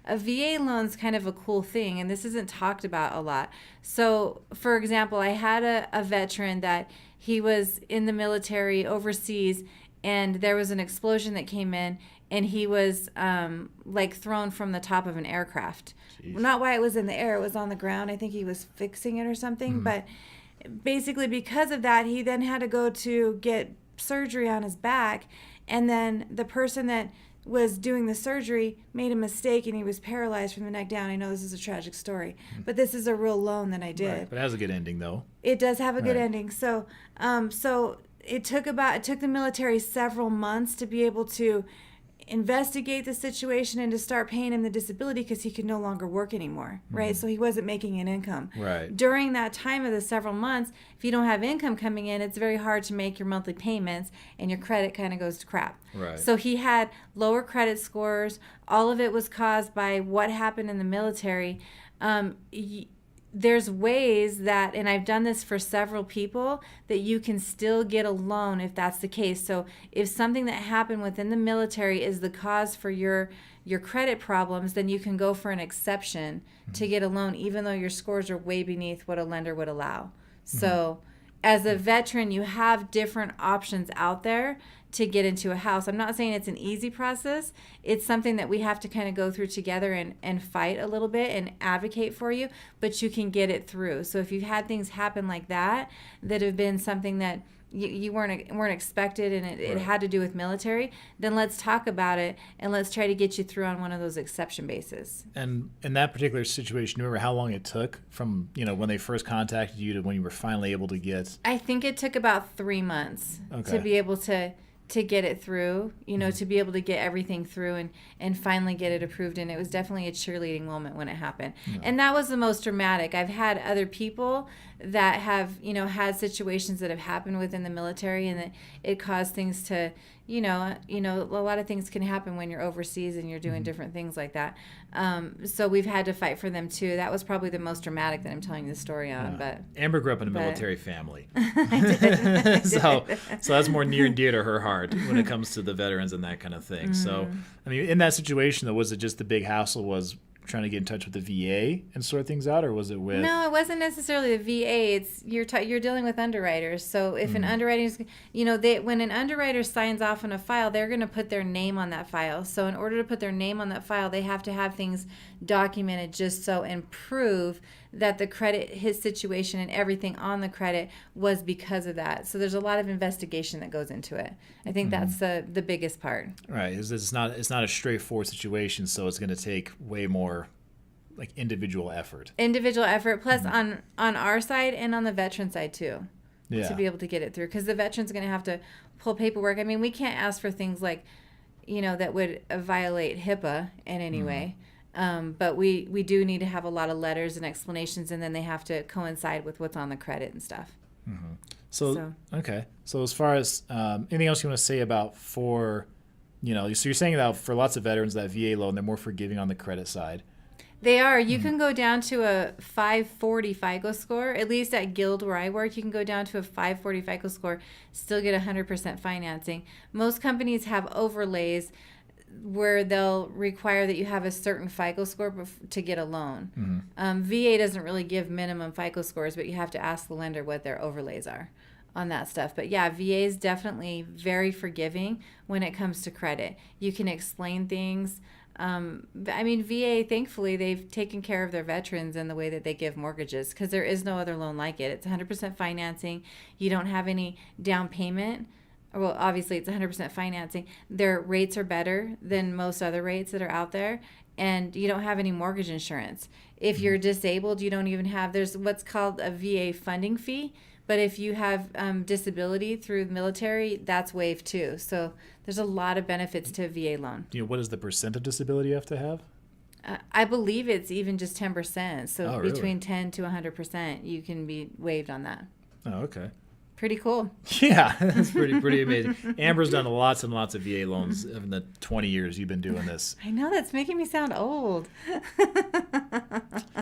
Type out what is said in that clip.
a VA loan's kind of a cool thing, and this isn't talked about a lot. So, for example, I had a veteran that he was in the military overseas, and there was an explosion that came in, and he was like thrown from the top of an aircraft. Jeez. Not why it was in the air, it was on the ground. I think he was fixing it or something. But basically, because of that, he then had to go to get surgery on his back, and then the person that was doing the surgery made a mistake and he was paralyzed from the neck down. I know this is a tragic story, but this is a real loan that I did. Right. But it has a good ending, though. It does have a good Right. ending. So it took the military several months to be able to investigate the situation and to start paying him the disability because he could no longer work anymore, right? So he wasn't making an income. Right. During that time of the several months, if you don't have income coming in, it's very hard to make your monthly payments and your credit kind of goes to crap. Right. So he had lower credit scores. All of it was caused by what happened in the military. There's ways that, and I've done this for several people, that you can still get a loan if that's the case. So if something that happened within the military is the cause for your credit problems, then you can go for an exception to get a loan, even though your scores are way beneath what a lender would allow. So as a veteran, you have different options out there to get into a house. I'm not saying it's an easy process. It's something that we have to kind of go through together and fight a little bit and advocate for you, but you can get it through. So if you've had things happen like that have been something that you weren't expected and it had to do with military, then let's talk about it and let's try to get you through on one of those exception bases. And in that particular situation, remember how long it took from, when they first contacted you to when you were finally able to get? I think it took about 3 months to be able to get it through, to be able to get everything through and finally get it approved. And it was definitely a cheerleading moment when it happened. Yeah. And that was the most dramatic. I've had other people that have, had situations that have happened within the military and that it caused things to, a lot of things can happen when you're overseas and you're doing different things like that. So we've had to fight for them too. That was probably the most dramatic that I'm telling you the story on. But Amber grew up in a military family. I did. So that's more near and dear to her heart when it comes to the veterans and that kind of thing. So, I mean, in that situation, though, was it just the big hassle was trying to get in touch with the VA and sort things out, or was it with? No, it wasn't necessarily the VA. It's you're dealing with underwriters. So if an underwriter's, when an underwriter signs off on a file, they're going to put their name on that file. So in order to put their name on that file, they have to have things documented just so and prove that the credit, his situation and everything on the credit was because of that. So there's a lot of investigation that goes into it. I think that's the biggest part. Right. It's not a straightforward situation, so it's going to take way more like individual effort. Plus on our side and on the veteran side too. Yeah. To be able to get it through, because the veteran's going to have to pull paperwork. I mean, we can't ask for things like, that would violate HIPAA in any way. But we do need to have a lot of letters and explanations, and then they have to coincide with what's on the credit and stuff. So okay. So as far as anything else you want to say about so you're saying that for lots of veterans, that VA loan, they're more forgiving on the credit side. They are. You can go down to a 540 FICO score. At least at Guild where I work, you can go down to a 540 FICO score, still get 100% financing. Most companies have overlays where they'll require that you have a certain FICO score to get a loan. VA doesn't really give minimum FICO scores, but you have to ask the lender what their overlays are on that stuff. But yeah, VA is definitely very forgiving when it comes to credit. You can explain things. VA, thankfully, they've taken care of their veterans in the way that they give mortgages, because there is no other loan like it. It's 100% financing. You don't have any down payment. Well, obviously, it's 100% financing. Their rates are better than most other rates that are out there, and you don't have any mortgage insurance. If you're disabled, you don't even have, there's what's called a VA funding fee, but if you have disability through the military, that's waived too. So there's a lot of benefits to a VA loan. What is the percent of disability you have to have? I believe it's even just 10%. So really? Between 10 to 100%, you can be waived on that. Oh, okay. Pretty cool. Yeah, that's pretty amazing. Amber's done lots and lots of VA loans in the 20 years you've been doing this. I know, that's making me sound old.